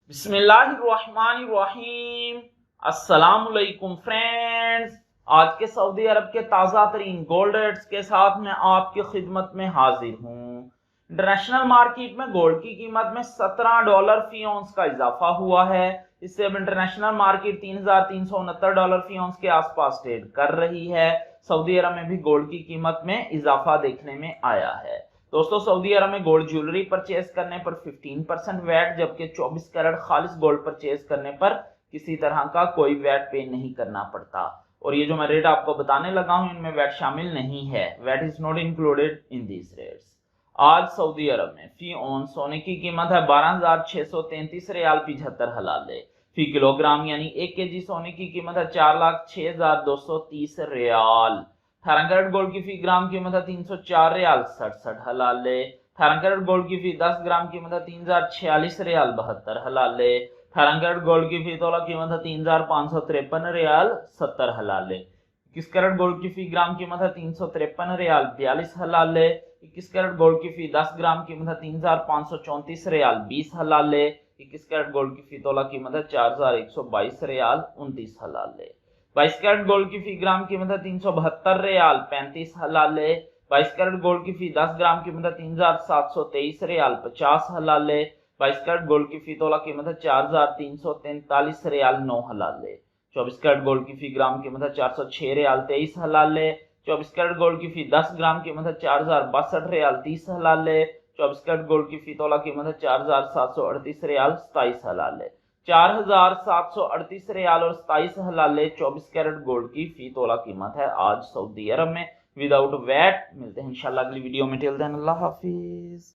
बिस्मिल्लाहिर्रहमानिर्रहीम। अस्सलामुअलैकुम फ्रेंड्स, आज के सऊदी अरब के ताज़ा तरीन गोल्ड रेट्स के साथ मैं आपकी खिदमत में हाजिर हूँ। इंटरनेशनल मार्केट में गोल्ड की कीमत में $17 फी औंस का इजाफा हुआ है। इससे अब इंटरनेशनल मार्केट $3,369 फी औंस के आसपास ट्रेड कर रही है। सऊदी अरब में भी गोल्ड की कीमत में इजाफा देखने में आया है। दोस्तों, सऊदी अरब में गोल्ड ज्वेलरी परचेज करने पर 15% वैट, जबकि 24 कैरेट खालिस गोल्ड परचेज करने पर किसी तरह का कोई वैट पे नहीं करना पड़ता। और ये जो मैं रेट आपको बताने लगा हूं, इनमें वैट शामिल नहीं है। VAT is not included in these rates. आज सऊदी अरब में फी ऑन सोने की कीमत है 12,633 रियाल 75 हलाले फी किलोग्राम, यानी 1 केजी सोने की कीमत है 4,06,230 रियाल। 18 कैरेट गोल्ड की फी ग्राम कीमत है 304 रियाल 67 हलाले। 18 कैरेट गोल्ड की फी 10 ग्राम कीमत है 3,046 रियाल 72 हलाले। 18 कैरेट गोल्ड की फी तोला कीमत है 3,553 रियाल 70 हलाले। 21 कैरेट गोल्ड की फी ग्राम कीमत है 353 रियाल 42 हलाले। 21 कैरेट गोल्ड की फी 10 ग्राम कीमत है 3,534 रियाल 20 हलाले। 21 कैरेट गोल्ड की फी तोला कीमत है 4,122 रियाल 29 हलाले। 22 कैरेट गोल्ड की फी ग्राम कीमत है 372 रियाल 35 हलाले। 22 कैरेट गोल्ड की फी 10 ग्राम कीमत है 3,723 रियाल 50 हलाले। 22 कैरेट गोल्ड की फी तोला कीमत है 4,343 रियाल 9 हलाले। 24 कैरेट गोल्ड की फी ग्राम कीमत है 406 रियाल 23 हलाले। 24 कैरेट गोल्ड की फी 10 ग्राम कीमत है 4,062 रियाल 30 हलाले। 24 कैरेट गोल्ड की फी तोला कीमत है 4,738 रियाल 27 हलाले। 4,738 रियाल और 27 हलाले 24 कैरेट गोल्ड की फी तोला कीमत है आज सऊदी अरब में विदाउट वैट। मिलते हैं इंशाल्लाह अगली वीडियो में। टिल देन अल्लाह हाफिज।